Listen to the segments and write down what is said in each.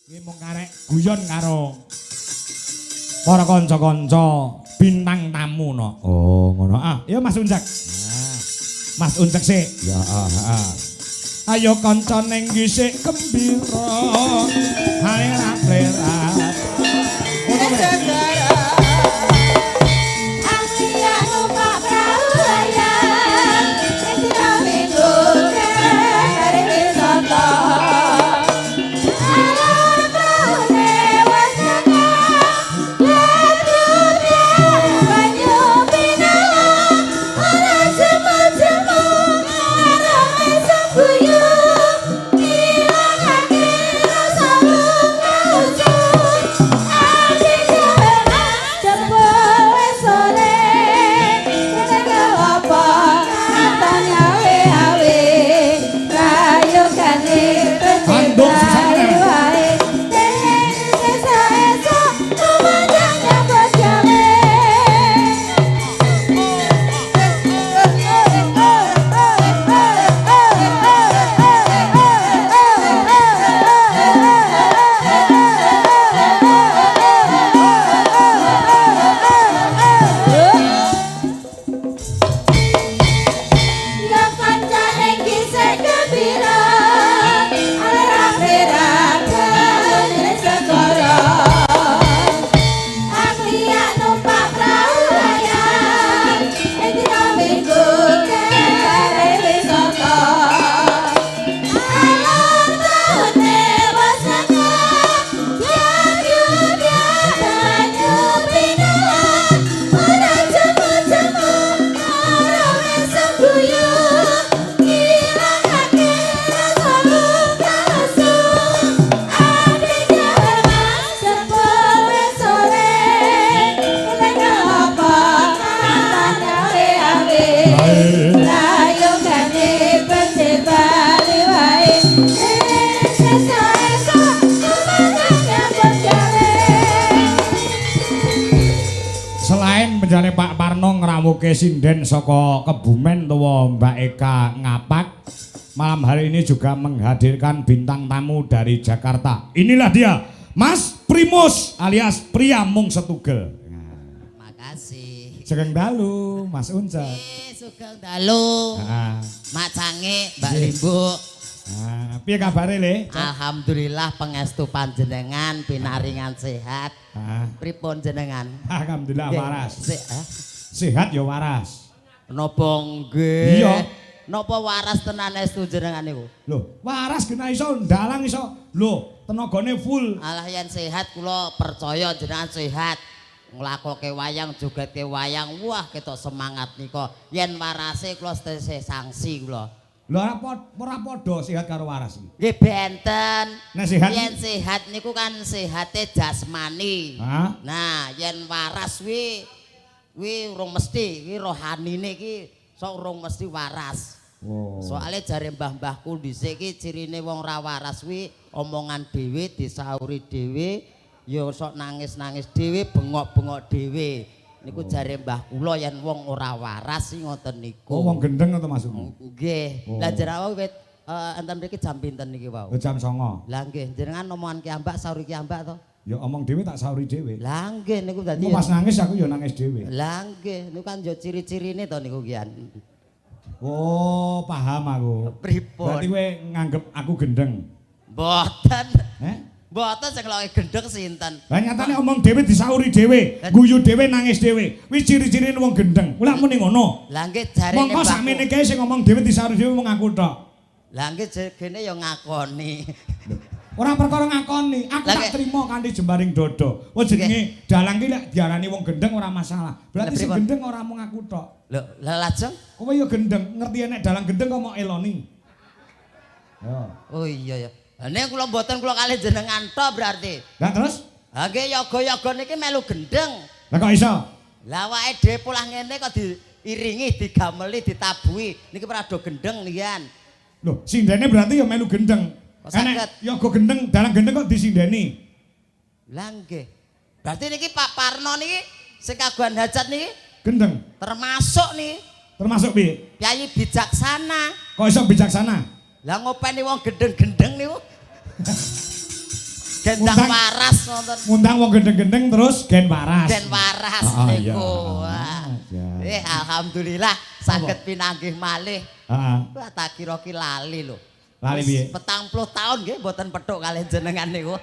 Iki mung karek guyon karo para kanca-kanca bintang tamu no. Oh, ngono. Ah, ya Mas Uncek. Nah, Mas Uncek sik. Ya, Ayo kanca ning gisik gembira. Halerat-lerat. Ngono penjane Pak Parno ngrawuhke sinden saka Kebumen utawa Mbak Eka Ngapak. Malam hari ini juga menghadirkan bintang tamu dari Jakarta. Inilah dia, Mas Primus alias Pria Mung Setugel. Makasih. Sugeng dalu, Mas Uncek. Sugeng dalu. Mak Cange, Mbak Limbu. Piye kabare, Le? Alhamdulillah pangestu panjenengan pinaringan sehat. Pripun jenengan? Alhamdulillah waras. Sehat ya waras. Napa nggih? Iya. Napa waras tenan estu jenengan niku? Lho, waras kena iso ndalang iso. Lho, tenagane full. Alah yen sehat kula percaya jenengan sehat. Nglakoke wayang, jogetke wayang, wah ketok semangat nika. Yen warase kula setese sanksi kula. Lho ora padha sehat karo waras iki. Nggih benten. Nek sehat yen sehat niku kan sehate jasmani. Nah, yen waras kuwi urung mesti, kuwi rohanine iki sok urung mesti waras. Oh. Soale jare mbah-mbahku dhisik iki cirine wong ra waras kuwi omongan dhewe, disauri dhewe, ya sok nangis-nangis dhewe, bengok-bengok dhewe. Niku jare mbah kula yen wong ora waras sing ngoten niku. Oh, wong gendeng to maksudmu? Nggih. Lah jerawa wit enten mriki jam pinten niki wau? Jam 09.00. Lah nggih, jenengan omongan ki ambak sauri ki ambak to? Ya omong dhewe tak sauri dhewe. Lah nggih niku dadi. Pas nangis aku ya nangis dhewe. Lah nggih, niku kan yo ciri-cirine to niku kian. Oh, paham aku. Pripun? Berarti kowe nganggep aku gendeng. Mboten. Mboten sing lagi gendeng sinten. Lah nyatane omong dhewe disauri dhewe, guyu dhewe nangis dhewe. Wis ciri-cirine wong gendeng. Ora muni ngono. Lah nggih jarene mongko sakmene kae sing ngomong dhewe disauri dhewe wong aku tok. Lah nggih gene ya ngakoni. Ora perkara ngakoni, aku tak trimo kanthi jembaring dodo. Wong jenenge dalang ki lek diarani wong gendeng ora masalah. Berarti sing gendeng ora mung aku tok. Lho, lah lajeng kowe ya gendeng, ngerti nek dalang gendeng kok mau eloni. Ya. Oh iya ya. Lah nek kula mboten kula kalih jenengan tok berarti. Lah terus? Ha nggih yoga-yoga niki melu gendeng. Lah kok iso? Lah awake dhewe polah ngene kok diiringi, digameli, ditabuhi. Niki ora do gendeng nikan. Loh, sindene berarti ya melu gendeng. Enek yoga gendeng, dalang gendeng kok disindeni. Lah nggih. Berarti niki Pak Parno niki sing kagungan hajat niki gendeng. Termasuk nih. Termasuk piye? Kyai bijaksana. Kok iso bijaksana? Lah ngopeni wong gendeng-gendeng niku. Gendang waras wonten. Ngundang wong gendeng-gendeng terus gen waras. Den waras Iya. niku. Alhamdulillah saged pinanggih malih. Heeh. Wah tak kira ki lali lho. Lali piye? 40 tahun nggih mboten pethuk kalih jenengan niku.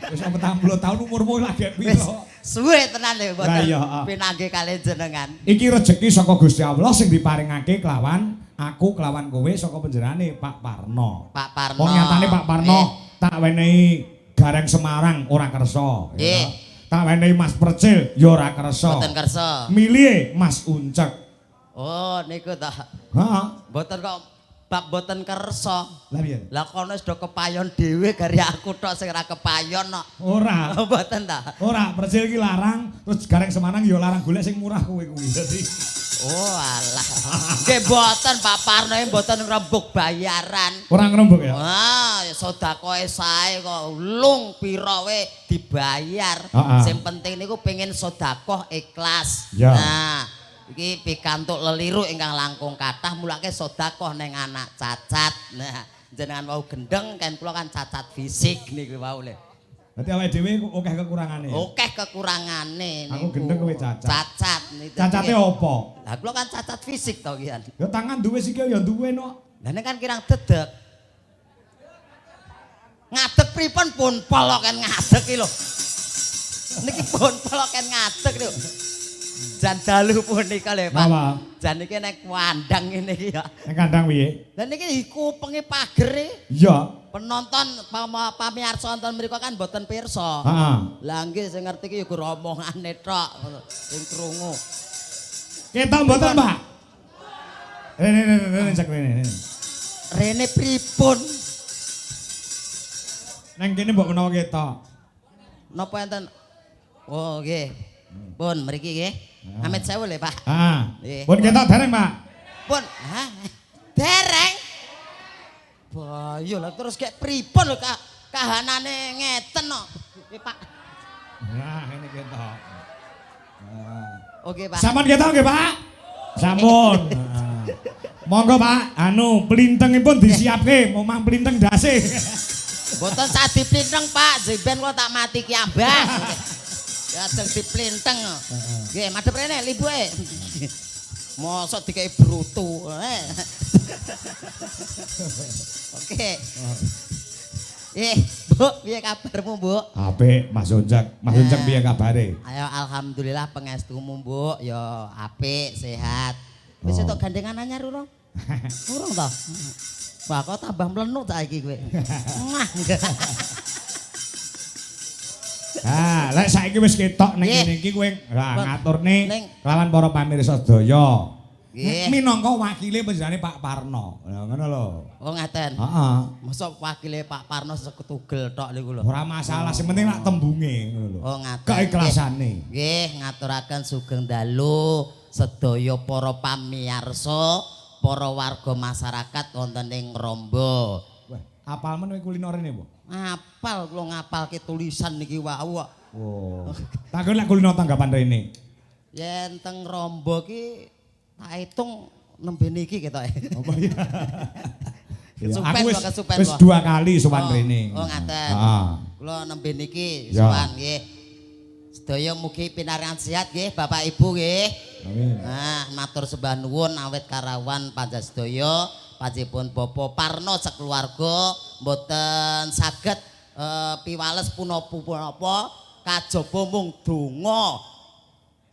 Wis 40 tahun umurmu lagi Wis piro? suwe tenan lho mboten Lah iya, pinanggih kalih jenengan. Iki rejeki saka Gusti Allah sing diparingake kelawan aku kelawan kowe saka panjenengane Pak Parno. Pak Parno. Wong nyatane Pak Parno tak wenehi Gareng Semarang ora kersa. Nggih. Tak wenehi Mas Percil ya ora kersa. Mboten kersa. Milih Mas Uncek. Oh niku ta. Heeh. Mboten kok bab mboten kersa. Lah piye? Lah kono wis do kepayon dhewe gari aku tok sing ora kepayon kok. Ora. Mboten ta. Ora, Percil iki larang, terus Gareng Semarang ya larang golek sing murah kowe kuwi. Dadi Oh alah. Nggih mboten Pak Parno mboten ngrembug bayaran. ora ngrembug ya. Wah, sedakoe sae kok lung pira we dibayar. Sing penting niku pengen sedekah ikhlas. Ya. Nah, iki pikantuk leliru ingkang langkung kathah mulake sedekah ning anak cacat. Nah, jenengan wau gendeng kan kula kan cacat fisik niku wau le. Dadi awake dhewe akeh kekurangane. Akeh kekurangane Aku gendeng kowe cacat. Cacat niku. Cacate apa? Lah kula kan cacat fisik to kian. Ya tangan duwe sikil ya duwe no. Lah nek kan kirang dedeg. Ngadeg pripun pun poloken ngadeg iki lho. Niki pun poloken ngadeg lho. Jan dalu punika lho, Pak. Apa? Jan niki nek wandang ngene iki ya. Nek kandang piye? Lah niki kupenge pagere. Iya. Penonton pamirsa wonten mriku kan mboten pirsa. Heeh. Lah nggih sing ngerti iki ya gur omongane tok sing krungu. Ketok mboten, Pak? Rene cek rene. Rene pripun? Nang kene mbok menawa ketok. Napa enten? Oh nggih. Pun mriki nggih. Amit sewu lho, Pak. Nggih. Pun ketok dereng, Pak. Pun, hah? Dereng. Bayo lah terus kayak pripun lho kahanane ngeten no. Nggih, Pak. Nah, ini ketok. Oke, Pak. Sampun ketok nggih, Pak? Sampun. Monggo, Pak. Anu, plintengipun disiapke, momang plinteng dase. Mboten sak diplinteng, Pak. Jemben kula tak mati ki ambah. Ya ajeng diplinteng. Nggih, madhep rene libuke. Mosok dikei brutu. Oke. Bu, piye kabarmu, Bu? Apik, Mas Uncek. Mas Uncek piye kabare? Ayo alhamdulillah pengestumu, Bu. Ya apik, sehat. Wis entuk gandengan anyar urung? Urung to? Wah, kok tambah mlenuk saiki kowe. Lek saiki wis ketok ning kene iki kowe ngaturne lawan para pamirsa sedaya. Minangka wakile panjenengane Pak Parno. Ngono lho. Oh, ngaten. Heeh. Mosok wakile Pak Parno seketugel tok niku lho. Ora masalah, sing penting lak tembunge ngono lho. Oh, ngaten. Keiklasane. Nggih, ngaturaken sugeng dalu sedaya para pamirsa, para warga masyarakat wonten ing Rombo. Wah, apal men kuliner rene, Bu? Apal kula ngapalke tulisan niki wau kok. Oh. Takon lek kuliner tanggapan rene. Yen teng Rombo ki tak hitung nembe niki ketoke. Apa ya? Kesupen Aku kok, kesupen wis kok. 2 kali sowan rene. Oh, ngaten. Heeh. Kula nembe niki Ya. sowan nggih. Sedaya mugi pinaringan sehat nggih Bapak Ibu nggih. Amin. Nah, matur sembah nuwun awet karawan panjenengan panjenipun Bapak Parno sakeluarga mboten saged piwales punapa-punapa kajaba mung donga.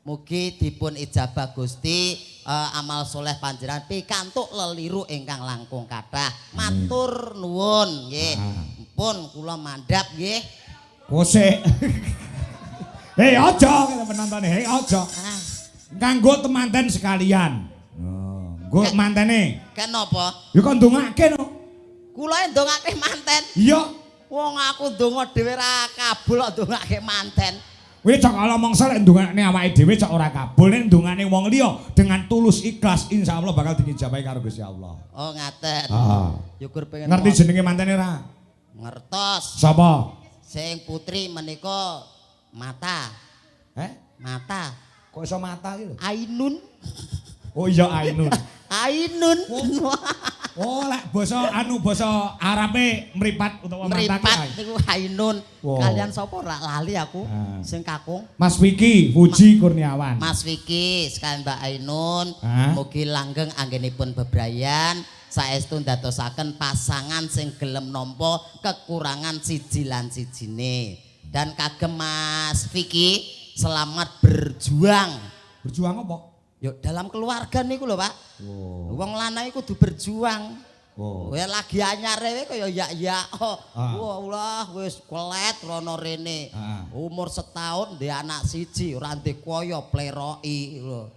Mugi dipun ijabah Gusti amal soleh panjenengan pikantuk leliru ingkang langkung kathah. Matur nuwun nggih. Pun kula mandhap nggih. Kosek. Hei aja penonton, hei aja. Kanggo temanten sekalian. Nggo mantene. Kenapa? Ya kok ndongake no. Kula ndongake manten. Iya. Wong aku ndonga dhewe ra kabul kok ndongake manten. Kowe cok ala mangsa lek ndongane awake dhewe cok ora kabul, nek ndongane wong liya dengan tulus ikhlas insyaallah bakal diijabahi karo Gusti Allah. Oh ngaten. Heeh. Syukur pengen Ngerti jenenge mantene ra? ngertos. Sapa? Sing putri menika Mata. Mata. Kok iso mata iki lho? Ainun. Oh iya Ainun. Ainun. Oh, lek basa Arabe mripat utawa Mripat niku Ainun. Wow. Kalian sapa ora lali aku sing kakung. Mas Vicky Puji Kurniawan. Mas Vicky sekalian Mbak Ainun, Ah. mugi langgeng anggenipun bebrayan saestu ndadosaken pasangan sing gelem nampa kekurangan siji lan sijine. Dan kagem Mas Vicky selamat berjuang. Berjuang apa? Yuk dalam keluarga niku lho, Pak. Oh. Wong lanang iku kudu berjuang. Oh. Kowe lagi anyar wae kaya ya. Ah. Wah, Allah wis kelet rono rene. Ah. Umur setahun ndek anak siji ora ndek kaya pleroki lho.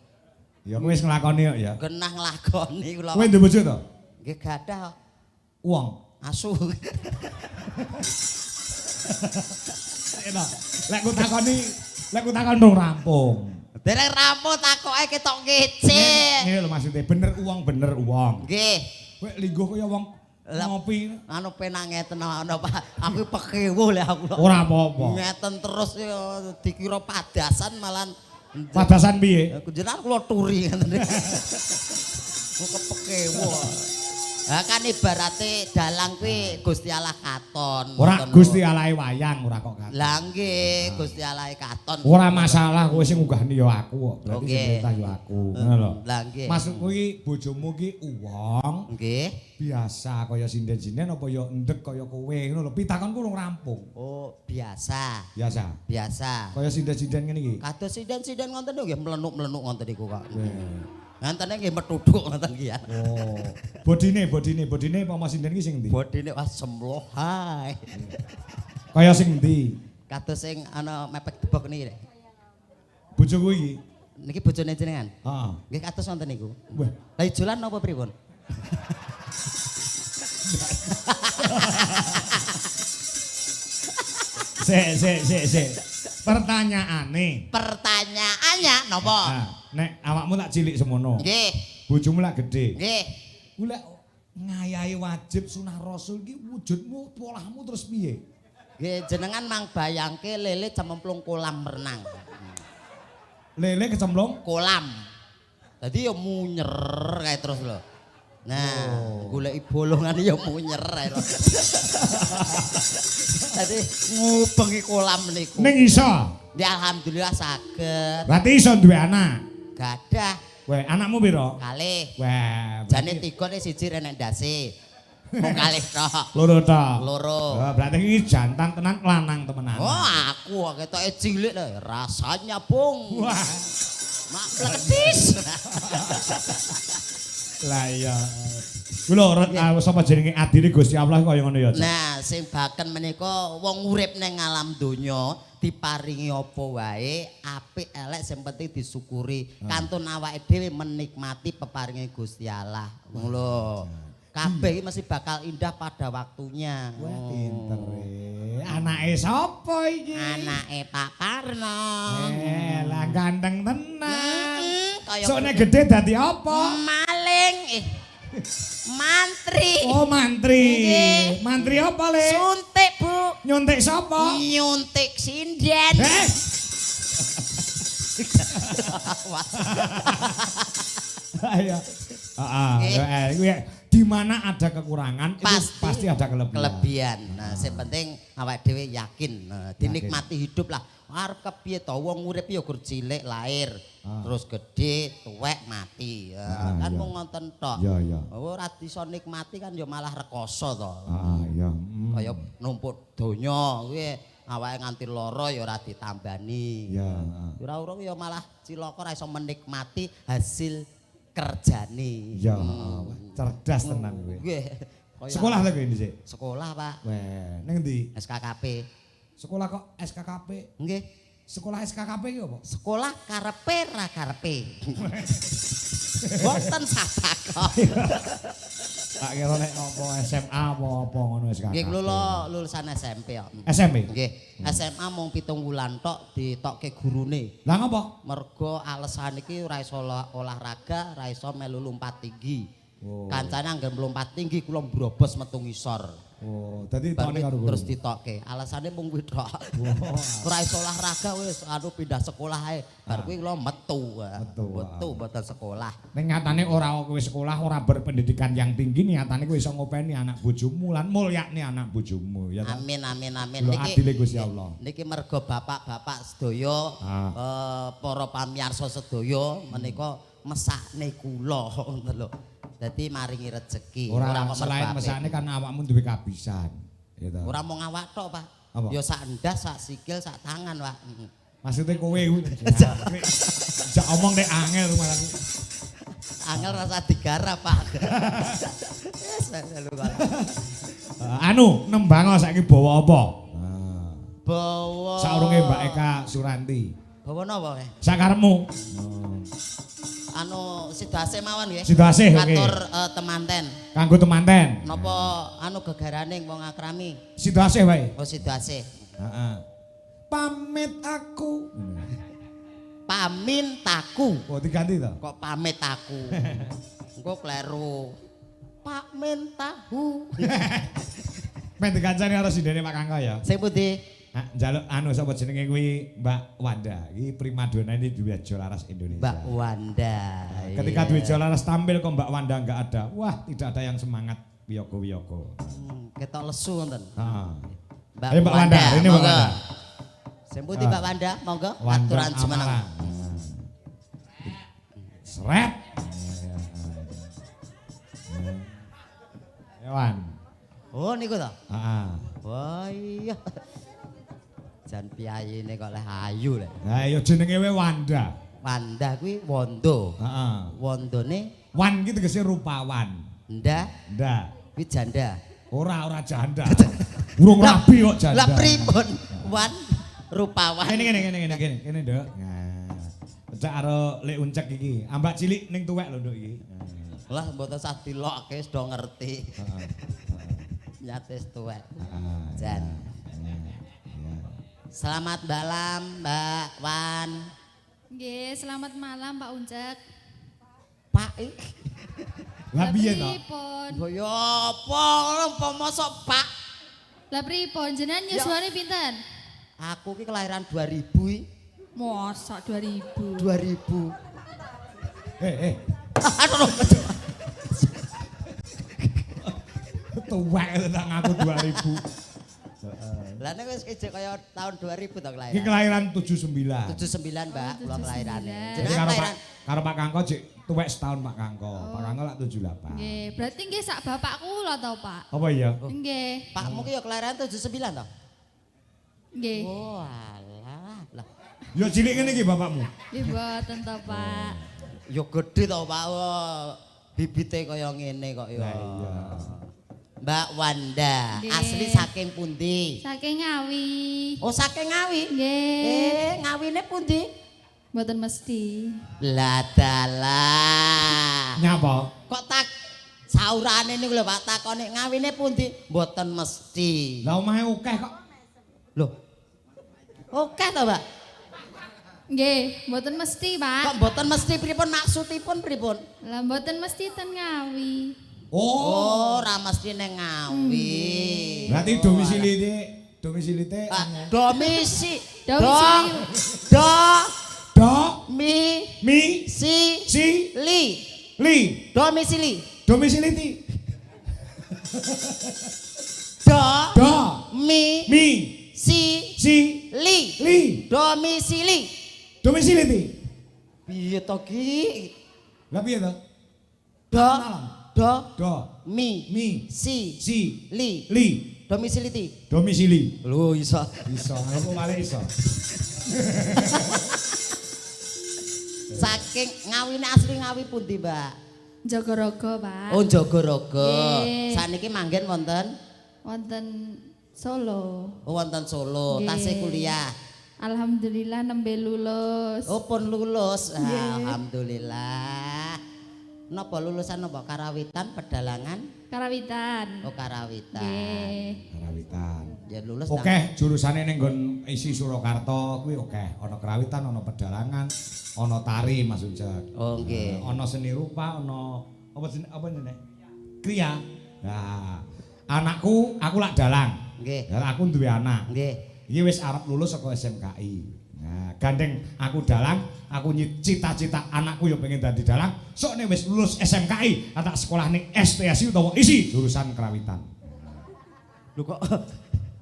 Ya kowe wis nglakoni kok ya. Genah nglakoni kula. Kowe ndek bojo to? Nggih gadah Wong. asu. Enak. Lek ku takon dong rampung. Dereng rampung takoke ketok ngece. Ngene lho maksudnya bener uang. Nggih. Kowe lingguh kaya wong ngopi. Anu penak ngeten ana Pak. Aku pekewo lek aku. Ora apa-apa. Ngeten terus ya dikira padasan malan. Padasan piye? Aku jenengan kula turi ngeten. Kepekewo. Lah kan ibarate dalang kuwi Gusti Allah katon. Ora Ngoten Gusti lho. Allahe wayang ora kok kan. Lah nggih Gusti Allah katon. Ora masalah kowe sing ngunggahni ya aku kok. Berarti Oke. sing perintah ya aku. Ngono lho. Lah nggih. Maksudku iki bojomu iki uwong Nggih. biasa kaya sinden-sinden apa ya endek kaya kowe ngono lho. Pitakonku urung rampung. Oh, biasa. Biasa. Biasa. Kaya sinden-sinden ngene iki. Kados sinden-sinden ngoten lho nggih melenuk-melenuk ngoten niku kok. Weh. Ngantene nggih metuduk ngoten ki ya. Oh. Bodine apa mas sinden iki sing ndi? Bodine wah semlohai. Kaya sing ndi? Kados sing ana mepek debok niki. Bojoku iki. Niki bojone jenengan. Heeh. Nggih kados wonten niku. Wah. Lah ijolan napa pripun? Sik. Pertanyaane. Pertanyaannya napa? Nah, nek awakmu tak cilik semono. Nggih. Bojomu lak gedhe. Nggih. Ku lek ngayahi wajib sunah rasul iki wujudmu polahmu terus piye? Nggih jenengan mang bayangke lele cemplung kolam renang. Lele kecemplung? Kolam. Dadi ya munyer kae terus lho. Nah, goleki bolongan ya munyer kae lho. Dadi ngubengi kolam niku. Ning iso. Ya alhamdulillah saged. Berarti iso duwe anak. Gadah Weh, anakmu piro? kalih. Wah, Jane 3 nek siji renek ndase. Mung kalih tok. loro tok. Loro. Wah, berarti iki jantan tenan lanang temenan. Oh, aku ketoke cilik lho, rasanya bung. Wah. Mak pleketis. Lah iya. Kula sapa jenenge adine Gusti Allah kaya ngono ya. Nah, sing baken menika wong urip ning alam donya diparingi apa wae, apik elek sing penting disyukuri. Kantun awake dhewe menikmati peparinge Gusti Allah. Ngono lho. Kabeh iki mesti bakal indah pada waktunya. Wah, pinter. Anake sapa iki? Anake Pak Parno. Lah ganteng tenan. Kaya Sok nek gedhe dadi apa? maling. Mantri. Oh, mantri. Nggih. Mantri apa, Le? Suntik, Bu. Nyuntik sapa? Nyuntik sinden. Ayo. Heeh. Di mana ada kekurangan pasti ada kelebihan. Nah, sing penting awake dhewe yakin, dinikmati hidup lah. Arep kepiye to wong urip ya gur cilik lahir, terus gede, tuwek, mati. Kan mung ngoten tok. Iya. Ora iso nikmati kan ya malah rekoso to. Iya. Kaya numpuk donya kuwi awake nganti lara ya ora ditambani. Iya. Ora-ora ya malah cilaka ora iso menikmati hasil kerjane. Iya. Cerdas tenan kowe. Nggih. Sekolah lho kowe dhisik. Sekolah, Pak. Weh, ning ndi? SKKP. Sekolah kok SKKP? Nggih. Sekolah SKKP iki apa? Sekolah karepe ra karepe. Boten satakok. Tak kira nek apa SMA apa ngono SKKP. Nggih kula lulusan SMP kok. SMP? Nggih. SMA mung 7 wulan tok ditokke gurune. Lah ngapa? Mergo alasan iki ora iso olahraga, ora iso melu lompat tinggi. Oh. Kancane anggere lompat tinggi kula mbrobos metu ngisor. Oh, dadi Bar tokne kuwi karo guru. terus ditokke. Alasane mung kuwi tok. Ora iso olahraga wis anu pindah sekolah ae. Bar kuwi kula metu. Metu mboten sekolah. Ning nyatane ora kowe sekolah ora berpendidikan yang tinggi nyatane kowe iso ngopeni anak bojomu lan mulyakne anak bojomu ya ta. Amin amin amin. Lho adile Gusti Allah. Niki mergo bapak-bapak sedaya para pamirsa sedaya menika mesakne kula ngoten lho. Dadi maringi rezeki. Ora selain mesakne kan awakmu duwe kabisan. Ya ta. Ora mung awak tok, Pak. Apa? Ya sak endas, sak sikil, sak tangan, Pak. Maksudnya kowe jak omong nek angel malah. Angel rasa digarap, Pak. Wes lu kok. Anu nembang saiki bawa apa? Bawa Saurunge Mbak Eka Suranti. Bawa napa kowe? Sakarepmu. Anu Sidase mawon nggih. Sidase oke. Katur temanten. Kanggo temanten. Napa anu gegarane wong akrami? Sidase wae. Oh Sidase. Heeh. Pamit aku. Pamintaku. Oh diganti to? Kok pamit aku? Engko kleru. Pak Mintahu. Men dikancani karo sindene Pak Kangko ya. Sing pundi? Njaluk anu sapa jenenge kuwi Mbak Wanda. Iki primadona ini duwe Jolaras Indonesia. Mbak Wanda. Ketika duwe Jolaras tampil kok Mbak Wanda enggak ada. Wah, tidak ada yang semangat wiyogo-wiyogo. Ketok lesu ngoten. Heeh. Mbak Wanda, ini Mbak Wanda. Sing pundi Mbak Wanda, monggo Wanda aturan jumeneng. Sret. Ewan. Oh niku to? Heeh. Wah iya. Jan piyayine kok leh ayu leh. Lah ya jenenge wae Wanda. Wanda kuwi wondo. Heeh. Wondone Wan iki tegese rupawan. ndah, Ndak. kuwi janda. Ora janda. Urung rabi kok janda. Lah pripun? Wan rupawan. Kene, Nduk. Nah. Cak karo Lek Uncek iki. Ambak cilik ning tuwek lho, Nduk iki. Lah mboten sah dilokke wis do ngerti. Nyates tuwek. Jan. Selamat malam Mbak Wan. Nggih, selamat malam Pak Uncek. Pak Lah piye to? Pripun? ya apa mosok Pak? Lah pripun jenengan yuswane pinten? Aku ki kelahiran 2000 iki. Mosok 2000. 2000. Aduh. Tuwek tak ngaku 2000. Lah nek wis ijek kaya tahun 2000 to kelahiran. Iki kelahiran 79. 79 Mbak, kula kelahirane. Jadi Jenengan karo kelahiran karo Pak Kangko jek tuwek setahun Pak Kangko. Pak Kangko lak 78. Nggih, berarti nggih sak bapakku lho to, Pak. Apa iya? Nggih. Pakmu ki ya kelahiran 79 to? Nggih. Oh alah. Lah Ya cilik ngene iki bapakmu. Nggih mboten to, Pak. ya gede to Pak. Wah, bibite kaya ngene kok ya. Lah iya. Mbak Wanda, Nggih. asli saking pundi? Saking Ngawi. Oh saking Ngawi. Nggih. Ngawine pundi? Mboten mesti. Lah dalah. Nyapa? Kok tak saurane niku lho Pak takone ngawine pundi? Mboten mesti. Lah omahe akeh kok. Lho. Oke to, Pak? Nggih, mboten mesti, Pak. Kok mboten mesti pripun maksudipun pripun? Lah mboten mesti ten Ngawi. Oh, ora mesti ning Ngawi. Berarti domisilite Domisili. mi si li Domisili. domisiliti Do mi si li Domisili. domisiliti. Piye to ki? Lah piye to? Do Mi si li Domisiliti. domisili. Lho iso. Iso, aku malah iso. Saking ngawine asli Ngawi pundi, Mbak? Jogorogo, Pak. Oh, Jogorogo. Nggih. Saniki manggen wonten Wonten Solo. oh, wonten Solo. Nggih. Tasih kuliah. Alhamdulillah nembe lulus. Oh, pun lulus. Nggih. Alhamdulillah. Napa lulusan napa karawitan pedalangan? Karawitan. Oh, karawitan. Nggih. Karawitan. Ya lulus Oke, jurusane ning nggon isi Surakarta kuwi oke. Ana karawitan, ana pedalangan, ana tari Mas Uncek. Oh, nggih. Ana seni rupa, ana apa jenenge? Kriya. Nah, Anakku, aku lak dalang. Nggih. Ya aku duwe anak. Nggih. Iki wis arep lulus saka SMKI. Nah, gandeng aku dalang, aku cita-cita anakku yo pengen dadi dalang. Sokne wis lulus SMKI, tak sekolah ning STSI utawa isi jurusan kerawitan. Lho kok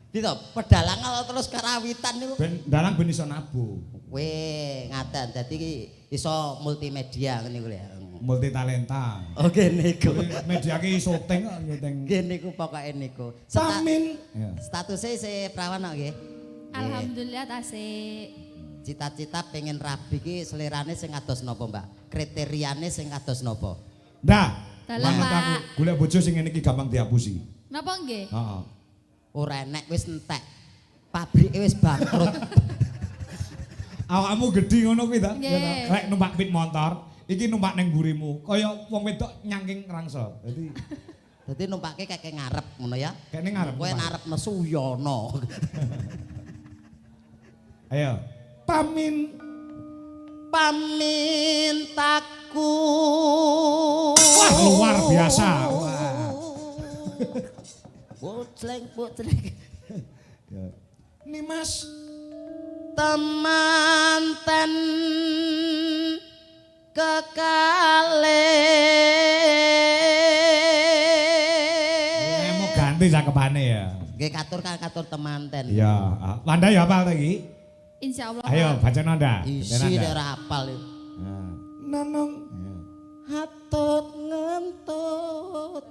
Dito, pedalangan terus karawitan niku. Ben dalang ben iso nabung. Weh, ngaten. Dadi iki iso multimedia ngene iku lho. Multi talenta. Oke niku. Media ki syuting kok nyuting. Nggih niku pokoke niku. Samin. Statusnya si perawan kok nggih. Alhamdulillah tasik. Cita-cita pengen rabi ki selerane sing kados napa, Mbak? Kriteriane sing kados napa? Ndah. Dalam, Manut aku Pak. golek bojo sing ngene iki gampang dihapusi. Napa nggih? Heeh. Ora enek wis entek. Pabrike wis bangkrut. Awakmu gedhi ngono kuwi ta? Nggih. Rek numpak pit motor, iki numpak ning mburimu. Kaya wong wedok nyangking rangsa. Dadi Dadi numpake keke ngarep ngono ya. kene ngarep. Kowe numpak. narep nesu yono. Ayo. Pamin. Pamintaku. Wah, luar biasa. Wah. Bocleng. Ini Mas Temanten kekalih. mau ganti cakepane ya. Nggih katur temanten. Iya, Wanda ya apal ta iki? Insyaallah. Ayo baca nanda. Isi ora apal. Nanong. Hatut ngentut.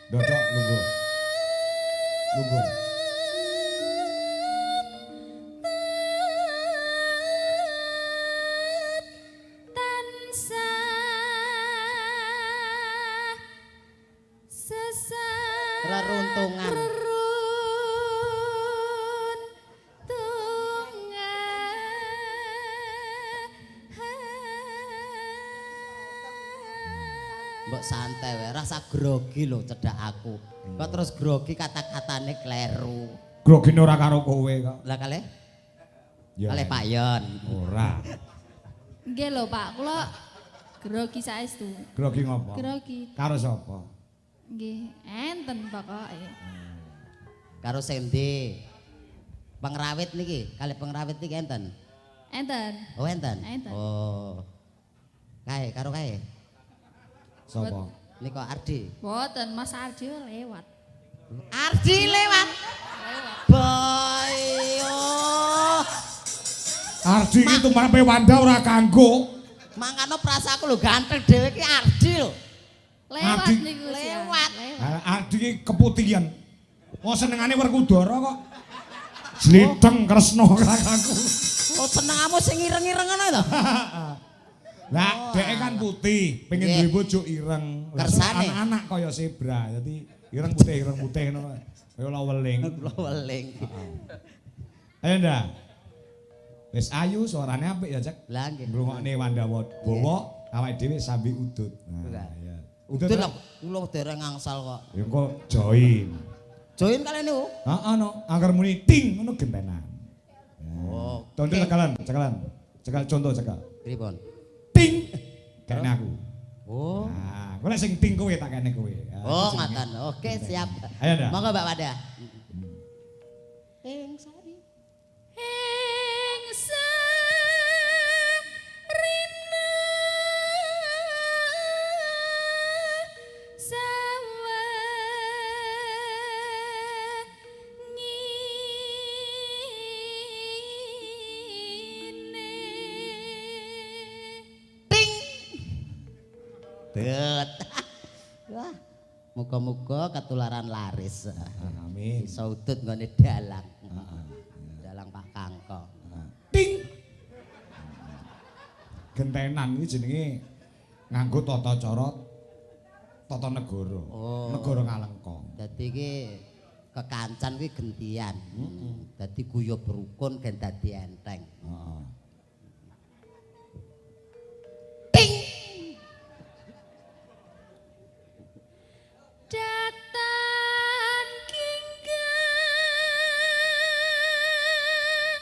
Dodok lungguh. Lungguh. Tansah Reruntungan. Mbok santai wae, rasa grogi lho cedhak aku. Kok terus grogi kata-katane kleru. Grogine ora karo kowe kok. Lah kalih? Ya. Kalih Pak Yon. Ora. Nggih lho Pak, kula grogi saestu. Grogi ngopo? Grogi. Karo sapa? Nggih, enten pokoke. Karo Sendi. Pengrawit niki, kalih pengrawit niki enten. Enten. Oh enten. Enten. Oh. Kae karo kae. Sapa? Niko Ardi. Boten Mas Ardi lewat. Ardi lewat. Boyo. Ardi iki tumrape Wanda ora kanggo. Mangkano prasaku lho ganteng dhewe ki Ardi lho. Lewat Ardi. niku sih. Lewat. Ardi iki keputihan. Oh senengane Werkudara kok. Sliteng Kresna kakangku. Oh senengamu sing ireng-ireng ngono lho. Lah, dhek kan putih, pengen Nggih. duwe bojo ireng. Lah, Kersane. anak-anak kaya zebra. Dadi ireng putih ngono. Kaya laweling. Kula weling. Ayo ndak. Wis ayu suarane apik ya, Cek. Lah nggih. Ngrungokne Wanda Bowo, awake dhewe sambi udut. Nah, ya. Udut lho, kula dereng angsal kok. Ya kok join. Join kalian niku. Heeh no, angger muni ting ngono gentenan. Oh. Contoh cekalan. Cekal contoh cekal. Pripun? Ting. Kene aku. Oh. Nah, golek sing ting kowe tak kene kowe. Ya, Oh, jenenge. ngoten. Oke, siap. Ayo ndak. Monggo Mbak Wanda. Ing sari. Ing sarina sawengine. Ting. Dut. Wah. Muga-muga ketularan laris. Amin. Iso udut nggone dalang. Dalang Pak Kangkong. Ting. Gentenan iki jenenge nganggo tata cara tata negara. Oh. Negara Ngalengka. Dadi iki kekancan kuwi gentian. Dadi guyub rukun gen dadi enteng. Heeh. Datan kinggang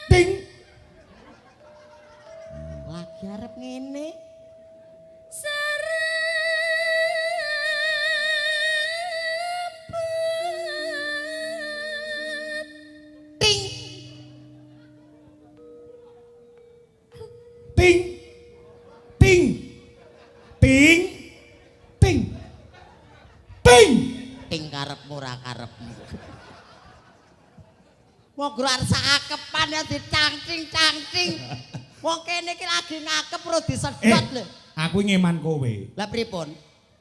Ting. Lagi arep ngene. sareng Ting. Ting. Ting. Ting. Ting. Ting karepmu ora karepmu. Wong grar sakepan ya dicangcing-cangcing. Wong kene iki lagi ngakep perlu disedot lho. Aku ngeman kowe. Lah pripun?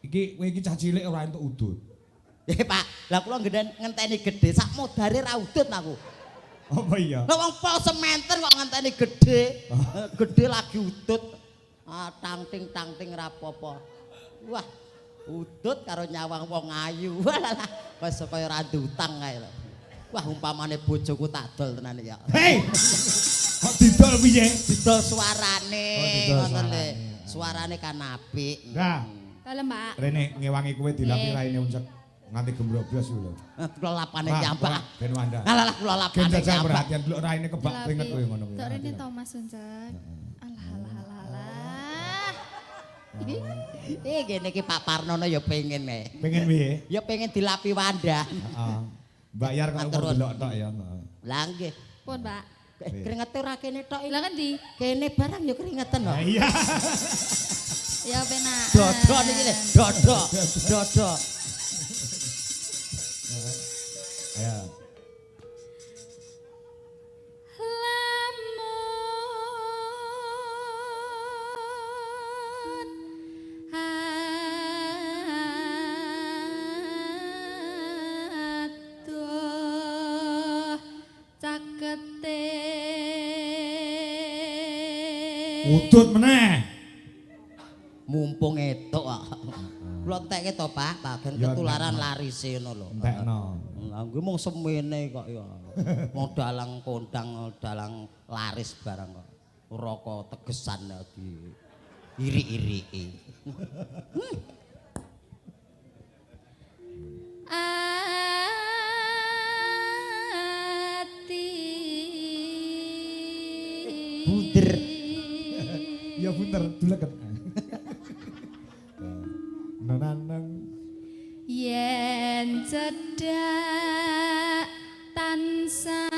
Iki kowe iki cah cilik ora entuk udut. Pak, lah kula ngenteni gedhe sak modare ra udut aku. Apa iya? Lah wong pol sementer kok ngenteni gedhe. Gedhe lagi udut. Ah tangting ra apa-apa. Wah, udut karo nyawang wong ayu. Walah, wis kaya ra utang kae lho. Wah, umpamane bojoku tak dol tenan ya. Hei. Kok didol piye? Didol suarane. Didol Ngono suarane. lho. Suarane kan apik. Nah, Kalem, Pak. rene ngewangi kowe dilapi raine uncek nganti gembroblos kuwi lho. Kula lapane kiambak. Ben wanda. Alah kula Gen lapane jajal kiambak. perhatian delok raine kebak keringet kowe ngono kuwi. Tok rene Thomas Uncek. Alah alah alah alah. Gene iki Pak Parnono ya pengen Pengen piye? Ya pengen dilapi Wanda. Heeh. Bayar kok Matur delok tok ya. Lah nggih. Pun, Pak. Keringete ora kene tok. Lah kan di Kene barang ya keringeten kok. Iya. ya penak. Dodo niki lho, dodo. Dodo. Ayo. Udut meneh. Mumpung etuk kok. Kula entekke to, Pak, bagian Ya, ketularan entekno. larise ngono lho. Entekno. Lah kuwi mung semene kok ya. Wong dalang kondang, dalang laris barang kok. Ora kok tegesan ya di iri-iriki. Ati. Bunder. Ya bunter duleket. Nanang. Yen cedhak tansah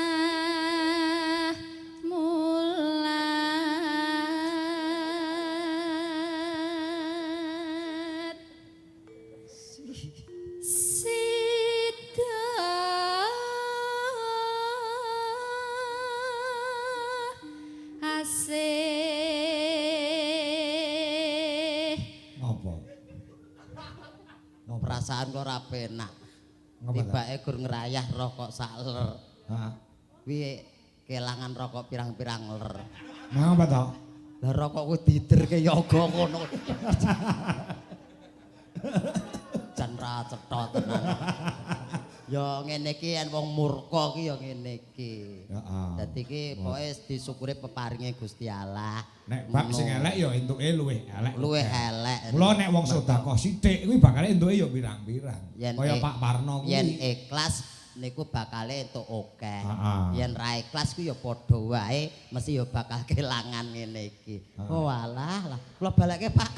mulat sida asih Ngopo? Perasaan kok ora penak. Ngopo ta? Tibake gur ngerayah rokok sak ler. Heeh. Kuwi kelangan rokok pirang-pirang ler. Ngopo ta? Lah rokokku diderke yoga ngono. Jan ra cetha tenan. Ya ngene iki yen wong murka ki ya ngene iki. Heeh. Dadi iki pokoke disyukuri peparinge Gusti Allah. Nek bab sing elek ya entuke luwih elek. Luwih elek. Mula nek wong sedekah sithik kuwi bakal entuke ya pirang-pirang. Kaya Pak Parno kuwi. Yen ikhlas niku bakale entuk akeh. Heeh. Yen ra ikhlas ku ya padha wae mesti ya bakal kelangan ngene iki. Oh alah lah, kula balekke Pak.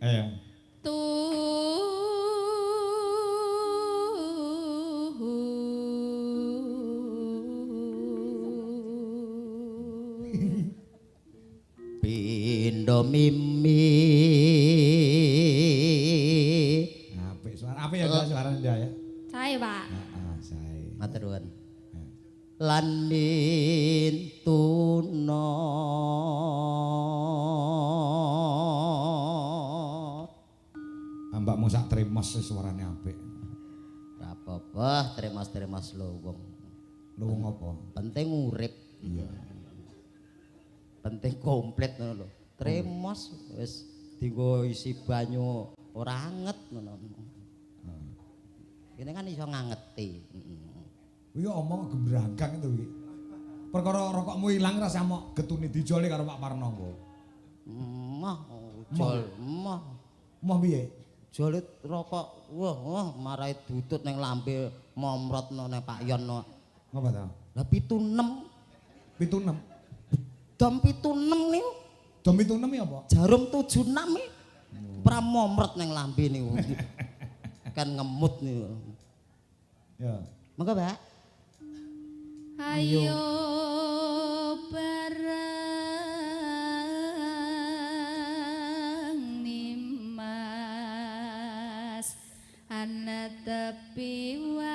Ayo. Pindho mimi. Apik suara. Apik ya suarane dia ya. Sae, Pak. Heeh, sae. Matur nuwun. Lan nintuna Mbakmu sak tremos suarane apik. ora apa-apa, tremas-tremas lho wong. Lu ngopo? Penting urip. Iya. Penting komplit ngono lho. Tremos wis dienggo isi banyu ora anget ngono. Kene kan iso ngangeti. Kuwi omong gembrangkang itu iki. Perkara rokokmu ilang rasa mok getune dijole karo Pak Parno kok. Mah jol, mah Moh piye? jolit rokok. Wah, marai dutut ning lambe momrotno ning Pak Yon. Ngapa ta? Lah 76 76. dom 76 niku. Dom 76 ya apa? Jarum 76 iki. Pramomrot ning lambe niku. Kan ngemut niku. Ya. Monggo, Mbak. Ayo bareng nimas ana tepi wajib.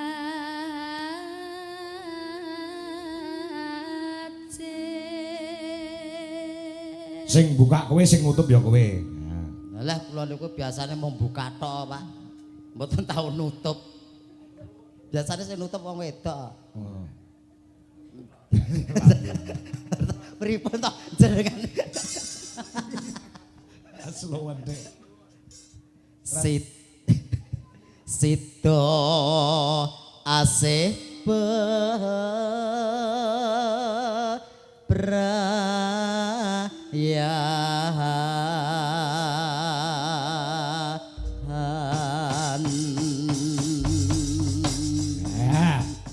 Sing buka kowe sing nutup ya kowe. Lah kula niku biasane mung buka tok, Pak. Mboten tau nutup. Biasane sing nutup wong wedok. Oh. Pripun to jenengan? Slowen dek. Sito asih Ya,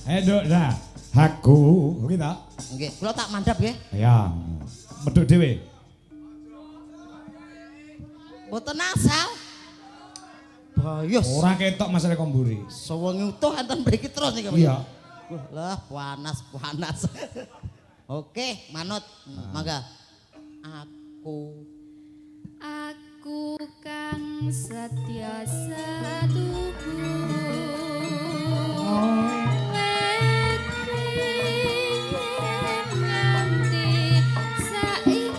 edok dah. Aku, kita. Nggih, kula tak mandhap nggih. Ya, medhuk dhewe. Mboten asal. Bayus. Ora ketok masalah komburi. Sewengi utuh enten mriki terus niki. Iya. Lah panas. Oke, manut. Mangga. Aku kang setya setuju nganti saiki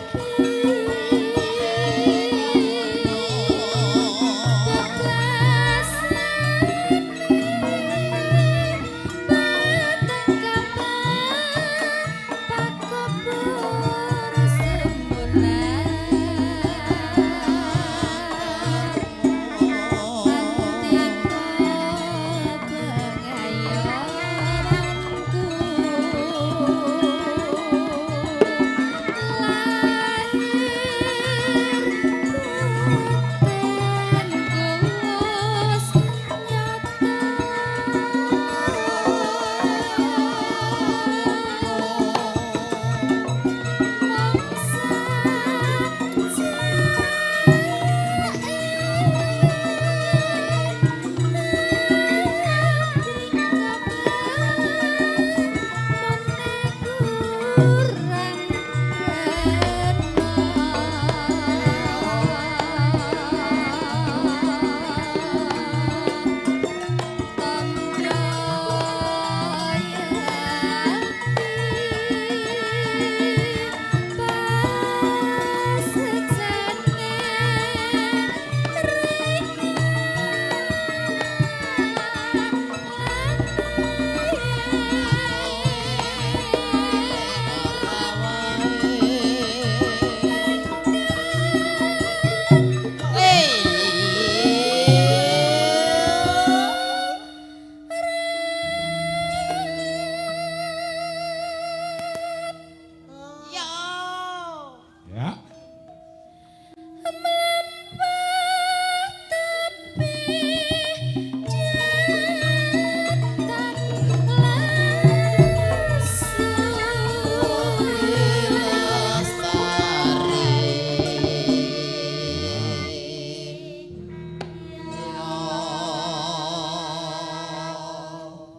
Ya.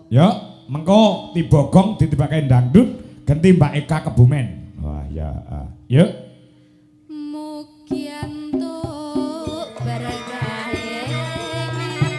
Ya, mengko tiba gong ditibake dangdut ganti Mbak Eka Kebumen. Wah, ya. Ya. Mugi antuk berkahe limpah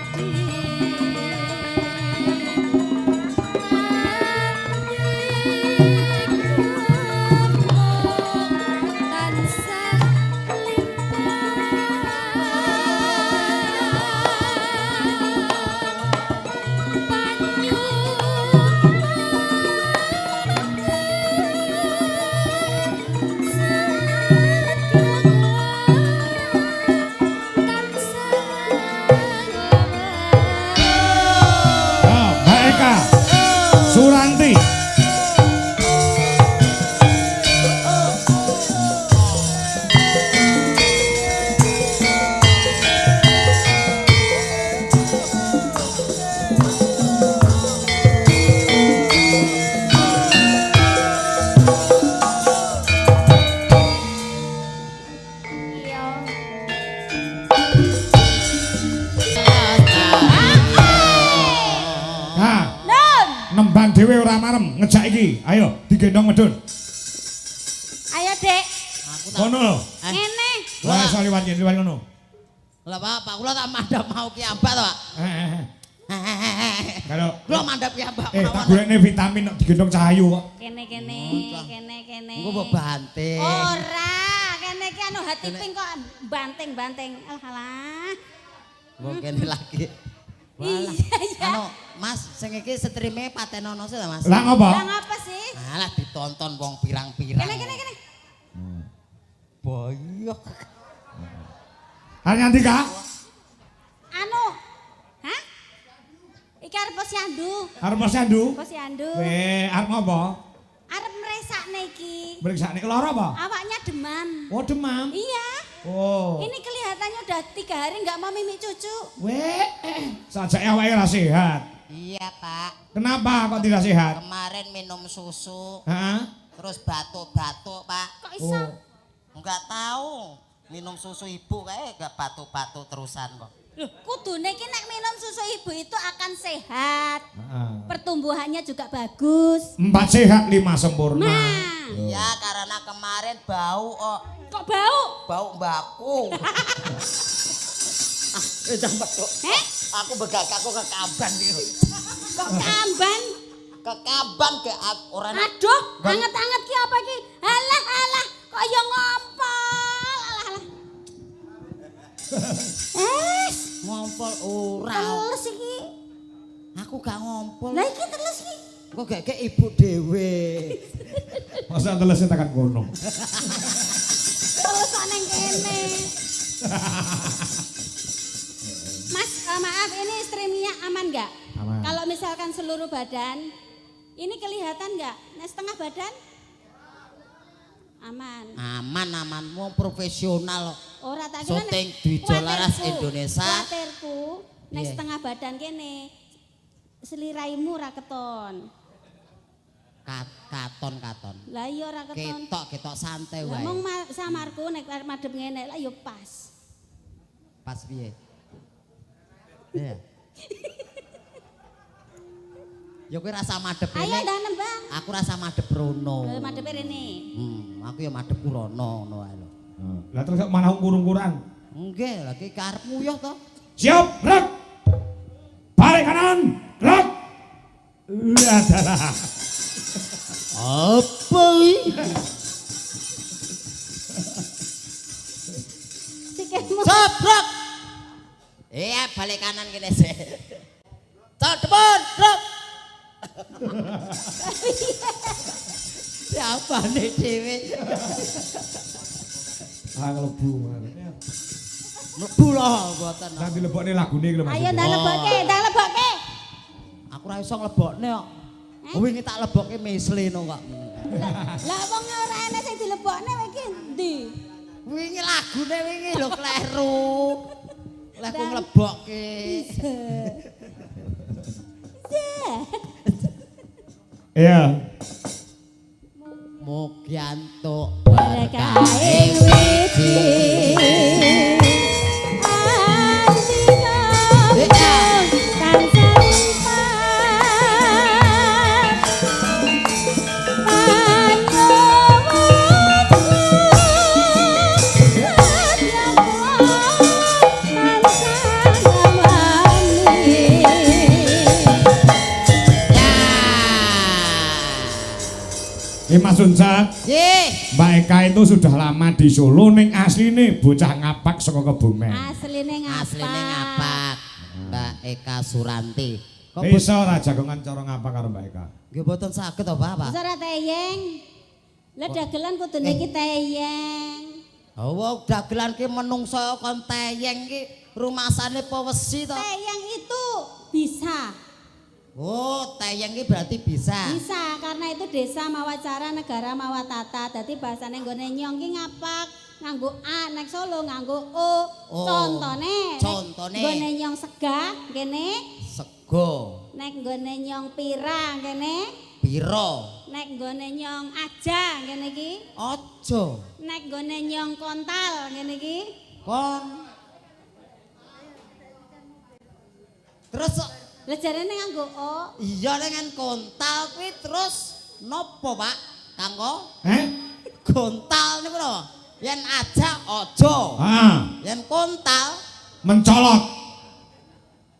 dhewe ora marem ngejak iki. Ayo digendong medun. Ayo, Dek. Aku tak. Kono lho. Ngene. Wah, iso liwat ngono. Lah Pak kula tak mandhap mau ki ambak to, Pak. Kalau Kula mandhap ki ambak. tak golekne vitamin nek digendong Cahayu kok. Kene. Engko mbok banting. Ora, kene iki anu hati pink kok banting. Alah. Mbok kene lagi. Walah. Iya. Anu, Mas, sing iki streame patenono sih ta, Mas? Lah ngopo? Lah ngapa sih? Alah ditonton wong pirang-pirang. Kene. Boyok. Arep nganti Kak? Anu. Hah? Iki arep posyandu. Arep posyandu? Posyandu. Arep ngopo? Arep mresakne iki. Meriksane lara apa? Awaknya demam. Oh, demam. Iya. Oh. Ini kelihatannya udah 3 hari nggak mau mimik cucu. Sajake awake ora sehat. Iya, Pak. Kenapa kok tidak sehat? Kemarin minum susu, Heeh. terus batuk-batuk, Pak. Kok iso? Enggak tahu. Minum susu ibu kayak enggak batuk-batuk terusan kok. Loh, kudune iki nek minum susu ibu itu akan sehat. Heeh. Pertumbuhannya juga bagus. 4 sehat 5 sempurna. Nah, Ya karena kemarin bau kok. kok bau? Bau mbakku. Jangan Pak. Aku begak aku ke kaban gitu. Kok kamban? Ke kaban ke orang. Aduh, anget-anget ki apa ki? Alah, kok ya ngompol. Alah. Ngompol ora. Terus iki. Aku gak ngompol. Lah iki terus iki. Kok gak ke ibu dewe. Masa telesnya tekan kono. Terus kok neng kene. Mas, maaf ini streamingnya aman nggak? Aman. Kalau misalkan seluruh badan, ini kelihatan nggak? Nah, setengah badan? Aman. Aman mau profesional. Ora tak Syuting di Jolaras kuatirku, Indonesia. Kuatirku, nek Iya. setengah badan kene. Seliraimu ra keton. Katon. Lah iya ra keton. Ketok santai Lah wae. mong samarku nek arep madhep ngene lah ya pas. Pas piye? Iya. Ya kowe rasa madhep Ayo rene. ndanem, Bang. Aku rasa madhep rono. Madhepe rene. Aku ya madhepku rono ngono wae lho. Lah terus kok mana kurung-kurang? Nggih, lagi karepmu yo to. Siap, gerak. Balik kanan, gerak. Adalah. Apa iki? Sikilmu. Sabrok. Iya, balik kanan kene sih. Cok depan, drop. Siapa nih dhewe? Nglebu. Mlebu loh mboten. Nanti lebokne lagune iki lho Mas. Ayo ndang lebokke. Aku ora iso nglebokne kok. Wingi tak lebokke mesleno kok. Lah wong ora enek sing dilebokne kowe iki endi? Wingi lagune wingi lho kleru. Lah ku nglebokke. Iya. Mugiantuk Berkaing wiji Mas Uncak, Mbak Eka itu sudah lama di Solo, ning asline bocah ngapak saka Kebumen. Asline ngapak. Mbak Eka Suranti. Kok Iso ora jagongan cara ngapak karo Mbak Eka? nggih boten saged to, Pak? Bisa ora teyeng. Lah dagelan kudune iki teyeng. Oh, dagelan ki menungso kon teyeng ki rumasane pewesi to. Teyeng itu bisa. Oh, teyeng ki berarti bisa. Bisa, karena itu desa mawa cara, negara mawa tata. Dadi bahasane nggone nyong ki ngapak nganggo A, nek Solo nganggo O. Contone. Nggone nyong sega kene sego. Nek nggone nyong pirang kene Piro. nek nggone nyong aja kene iki. Aja. Nek nggone nyong kontal kene iki. Kon. Terus Lah jarene nganggo O. Iya dengan kontal kuwi terus nopo, Pak? Kanggo? Kontal niku lho. Yen aja aja. Yen kontal Mencolot.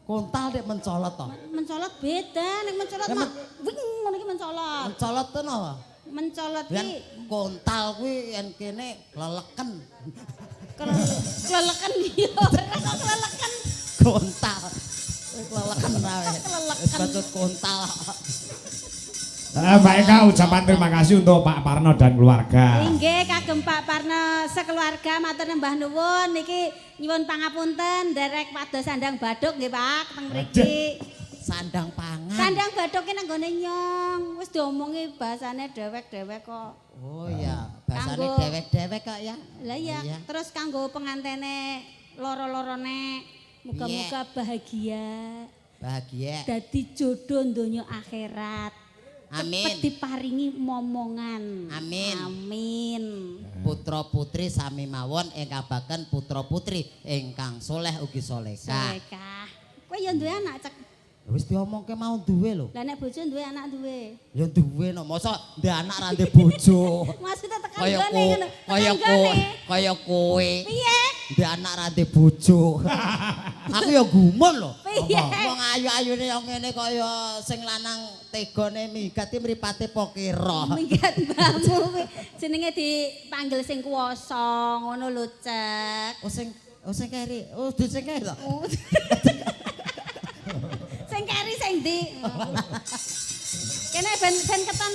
kontal dek mencolot to. Mencolot beda, nek mencolot mah wing ngono iki mencolot. Mencolot to napa? Mencolot Yen ki kontal kuwi yen kene leleken. keleleken iya ora kok keleleken. Kontal. Leleken rawe. Wis bacut kontal. Mbak Eka ucapan terima kasih untuk Pak Parno dan keluarga. Inggih kagem Pak Parno sekeluarga matur nembah nuwun niki nyuwun pangapunten derek pados sandang baduk nggih Pak teng mriki. Sandang pangan. Sandang baduke nang gone nyong. Wis diomongi bahasane dewek-dewek kok. Oh iya, bahasane Kanggo- dewek-dewek kok ya. Lah iya, Iya. terus kanggo pengantene loro-lorone muga-muga bahagia. Bahagia. Dadi jodoh donya akhirat. Amin. Cepet diparingi momongan. Amin. Amin. Putra putri sami mawon ingkang baken putra putri ingkang soleh ugi solehah. Solekah. Kowe ya duwe anak cek. Wis diomongke mau duwe lho. Lah nek bojo duwe anak duwe. Ya duwe no, masa ndek anak ra ndek bojo. Maksudnya tekan Kaya gone ngono. kaya kowe. Piye? Ndek anak ra ndek bojo. Aku ya gumun lho. Piye? Wong ayu-ayune yo ngene kaya sing lanang tegone migati mripate pokira. Minggat mbahmu kuwi jenenge dipanggil sing kuwasa ngono lho cek. Oh sing keri. Oh sing keri to. Sing keri sing ndi? Kene ben keton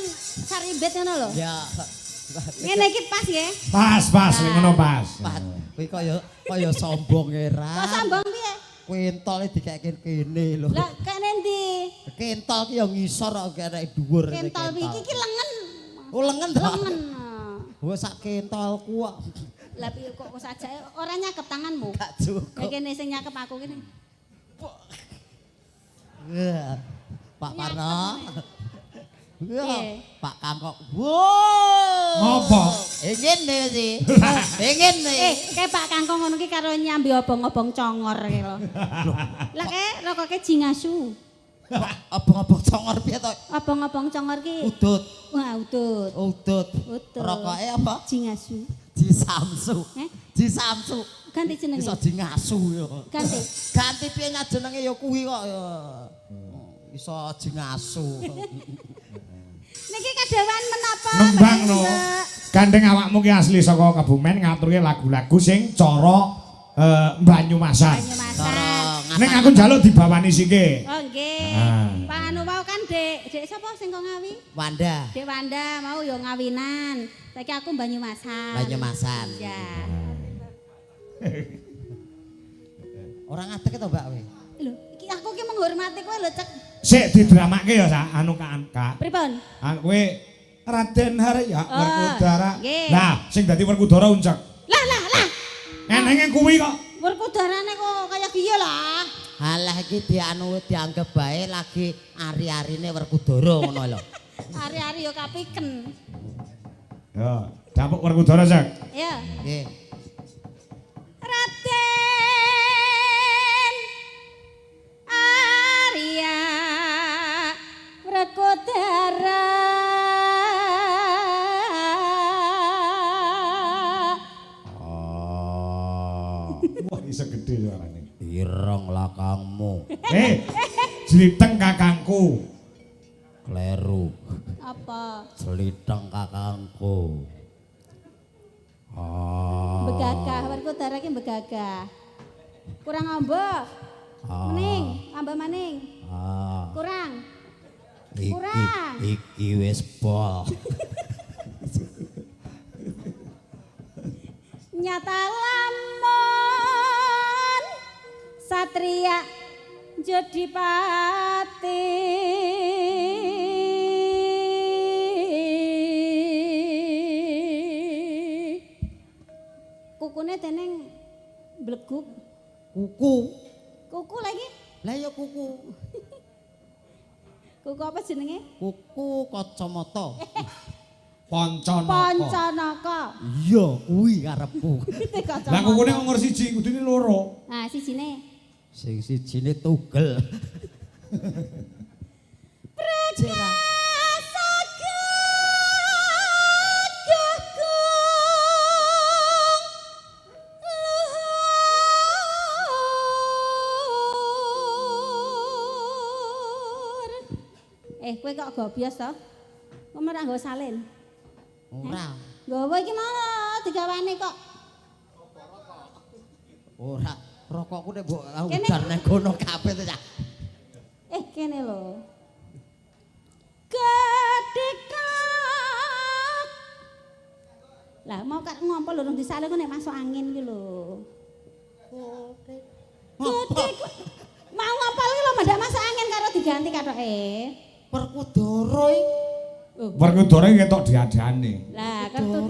saribet ngono lho. Ya. Ngene iki pas nggih. Pas, ngono pas. Pat, kowe kaya sombong era. Kok sambung piye? Kentole dikeke kene lho. Lah kene ndi? Kentol ki ya ngisor kok kene dhuwur. Kentol iki lengen. Oh lengen to. Lengen. Wes sak kentolku kok. Lah piye kok sajake ora nyakep tanganmu? Gak cukup. Kayak kene sing nyakep aku kene. Pak Parno. Piye? Pak Kangkok. Wow. Apa? Ingin nih sih. Ingin nih. Kayak Pak Kangkong ngono ki karo nyambi obong-obong congor ki lho. Lah kayak rokoke jingasu. Abang-abang congor piye to? Obong-obong congor ki. Udut. Wah, udut. Udut. Udut. Rokoke apa? Jingasu. Jisamsu. Eh? Ganti jenenge. Iso jingasu yo. Ganti. Ganti piye jenenge ya kuwi kok ya. Iso jingasu. Niki kadewan menapa? Nembang Mbak no. Mbak? Gandeng awakmu ki asli saka Kebumen ngaturke lagu-lagu sing cara Banyumasan. Banyumasan. Ning aku njaluk dibawani sike. Oh nggih. Ah. Pak anu mau kan Dek sapa sing kok ngawi? Wanda. Dek Wanda mau yo ngawinan. Saiki aku Banyumasan. Banyumasan. Ya. Orang ngadeg to, Mbak we. Lho, iki aku ki menghormati kowe lho, Cek. Sik didramake ya Sak, anu Kak. Pripun? Kowe Raden Harya Werkudara. nggih. Lah, sing dadi Werkudara uncek. Lah. Enenge kuwi kok. Werkudarane kok kaya kiye lah. Halah iki dianggep bae lagi ari-arine Werkudara ngono lho. Ari-ari yo kapiken. Ya, dapuk Werkudara Sak. Ya. Nggih. Raden Arya Werkudara Wah, iso gede suarane. Ireng lakangmu. Jliteng kakangku. Kleru. apa? Seliteng kakangku. Begagah, Werkudara ki begagah. Kurang amba. Maning, amba maning. Kurang. Kurang. Iki wis pol. Nyata lamun satria Jodipati kukune teneng bleguk. Kuku lagi? Lah ya kuku. Kuku apa jenenge? Kuku kacamata. Pancanaka. Iya, kuwi karepku. Lah kukune kok ngor siji, kudune loro. Nah, sijine. Sing sijine tugel. Kowe kok gobios to? Kok ora nggo salin? Ora. Nggawa iki mau digawane kok. Ora, rokokku nek mbok udan nang kono kabeh to, Cak. Kene lho. Gedekak. Lah mau kak ngompol lho disalin kok nek masuk angin iki lho. Gedek. Mau ngompol iki lho mendak masuk angin karo diganti kathoke. Perkudara iki. Perkudara ketok diadane. Lah kertu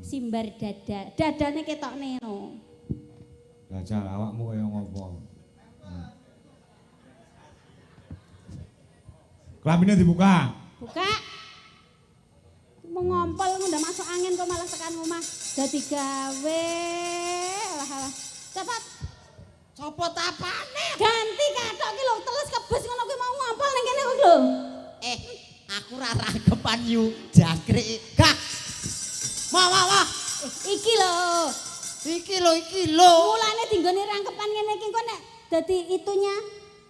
simbar dada. Dadane ketokne no. Gajah awakmu kaya ngopo? Kelambine dibuka. Buka. Mau ngompol ndak masuk angin kok malah tekan omah. Dadi gawe. Alah. Cepat. Copot apane? Ganti kathok ki lho terus kebes ngono kuwi mau ngompol ning kene kuwi lho. Aku ra ragepan yu jangkrik. Gak. Wah. Iki lho. Iki lho. Mulane dinggone rangkepan ngene iki kok nek dadi itunya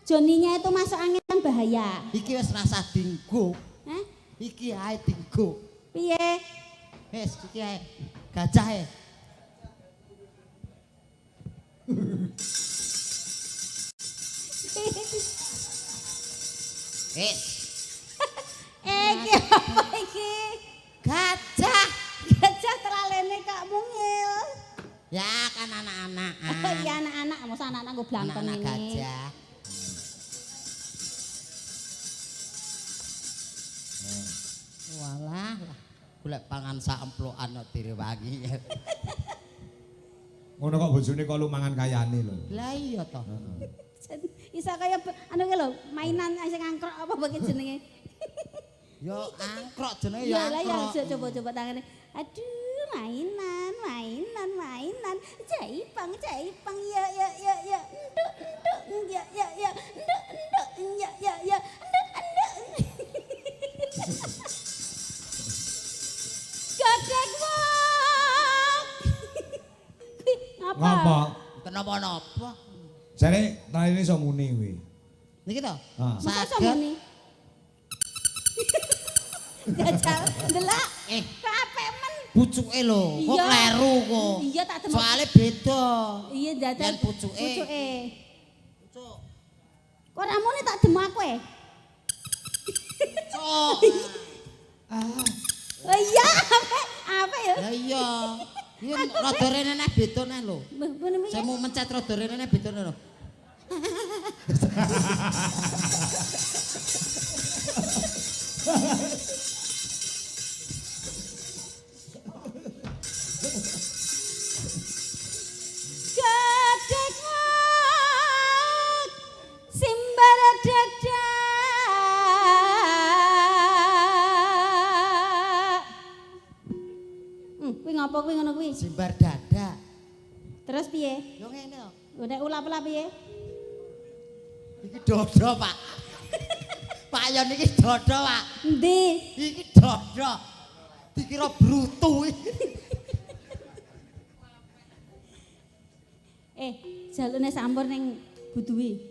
Joninya itu masuk angin kan bahaya. Iki wis rasa dinggo. Hah? Iki ae dinggo. Piye? Wis iki ae. Gajah e. Iki apa iki? Gajah. Gajah teralene Kak Mungil. Ya kan anak-anak. Iya anak-anak, mosok anak-anak nggo blangkon Anak ini. gajah. Walah, golek pangan sak emplokan kok direwangi. Ngono kok bojone kok lumangan kayane lho. Lah iya to. Isa kaya anu ki lho, mainan sing angkrok apa bae jenenge. Yo angkrok jenenge Ya ya lah ya angkrok. coba tangane. Aduh, mainan. Jaipang. Ya. Nduk. Ya. Nduk. Ya. Gadek wong. Ngapa? Kenapa-napa? Jare traline iso muni kuwi. Niki to? Masa samune. Jajal ndelok. Kapek men. Pucuke lho, kok Iya. kleru kok. Iya tak demok. Soale beda. Iya jajal. Yen pucuke. Pucuk. Kok ramune tak demok kowe? Cok. Oh iya, apa ya? Ya iya. Iya rada rene nek beda nek lho. Bener Saya mau mencet rada rene nek beda nek lho. Gadek wong simbar dada. Kuwi ngopo kuwi ngono kuwi? Simbar dada. Terus piye? Yo ngene kok. Udah ulap-ulap piye? Iki dodo, Pak. Pak Yon iki dodo, Pak. Endi? Iki dodo. Dikira brutu iki. Jalune sampur ning buduwi.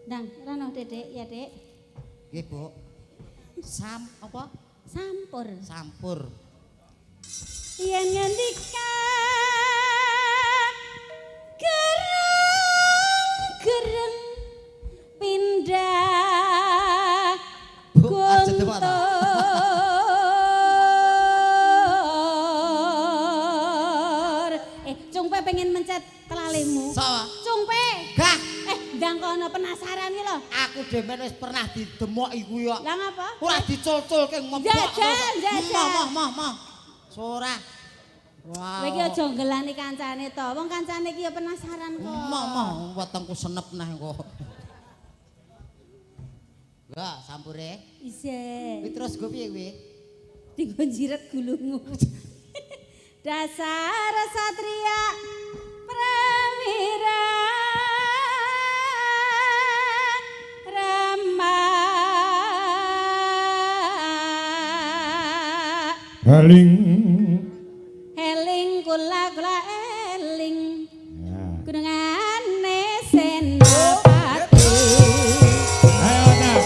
Ndang, rono Dedek, ya Dek. Nggih, Bu. Apa? Sampur. Sampur. Yen ngendika gereng pindah Bu, aja dewa ta? gontor. Cungpe pengen mencet telalemu. Sawa. Cungpe. Gah, Ndang kono penasaran iki lho. aku dhewe wis pernah didemok iku yo. Lah ngapa? Ora diculculke ngempok. Jajal. Mah. Sora. Wow. Kowe iki aja ngelani kancane to. Wong kancane iki ya penasaran kok. Mah, wetengku senep nah kok. Lah, sampure. Isih. Kuwi terus go piye kuwi? Digo jiret gulungmu. Dasar satria prawira Rama Eling. Eling kula eling. Ya. Gunungane Senapati. Ayo Nak.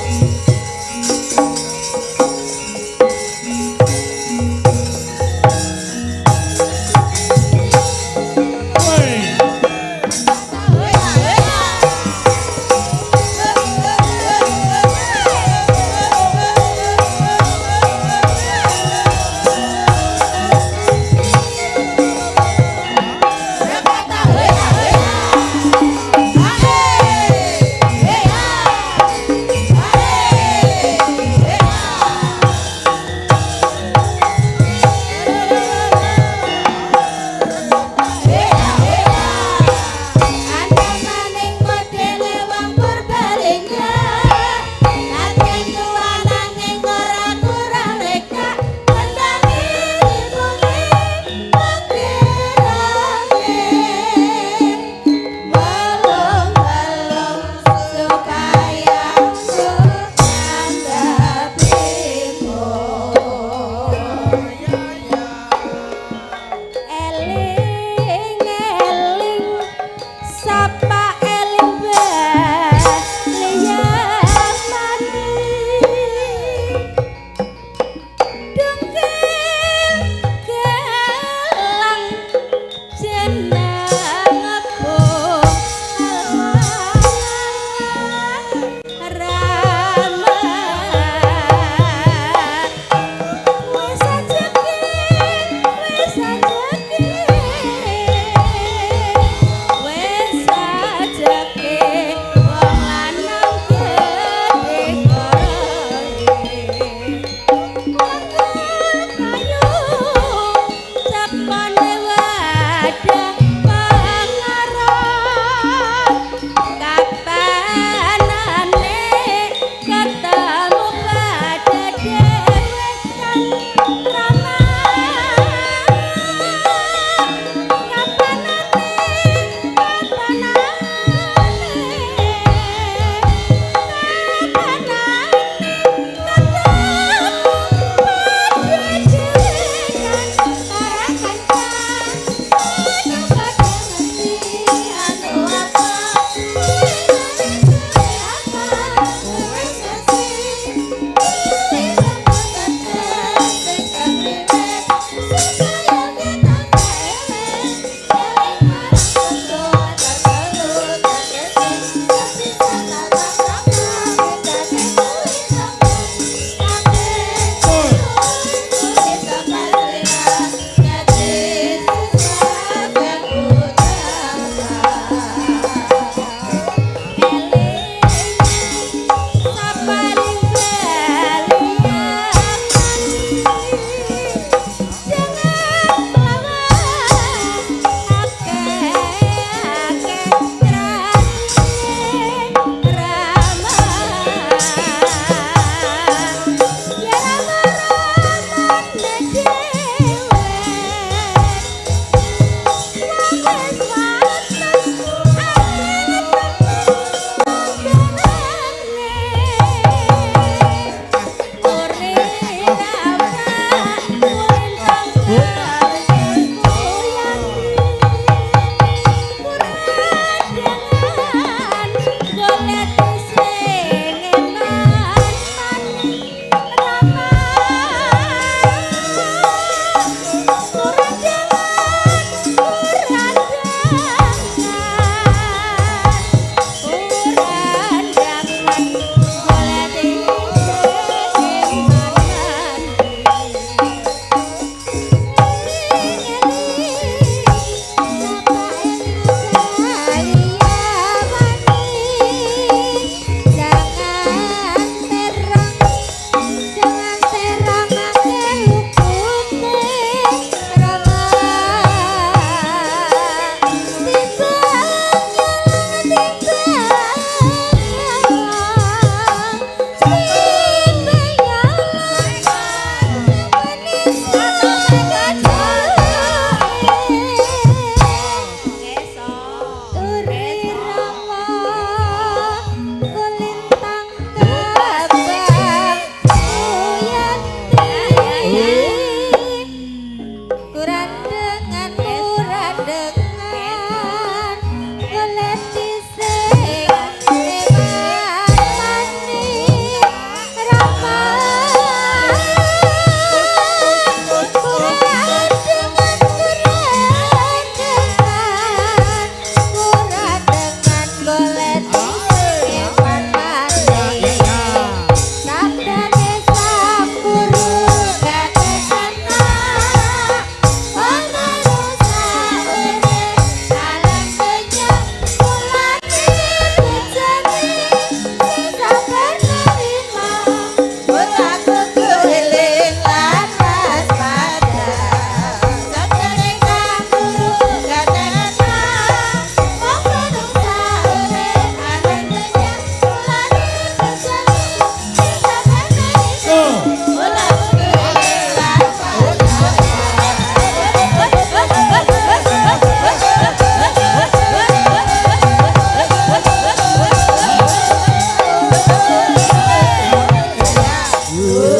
Aduh.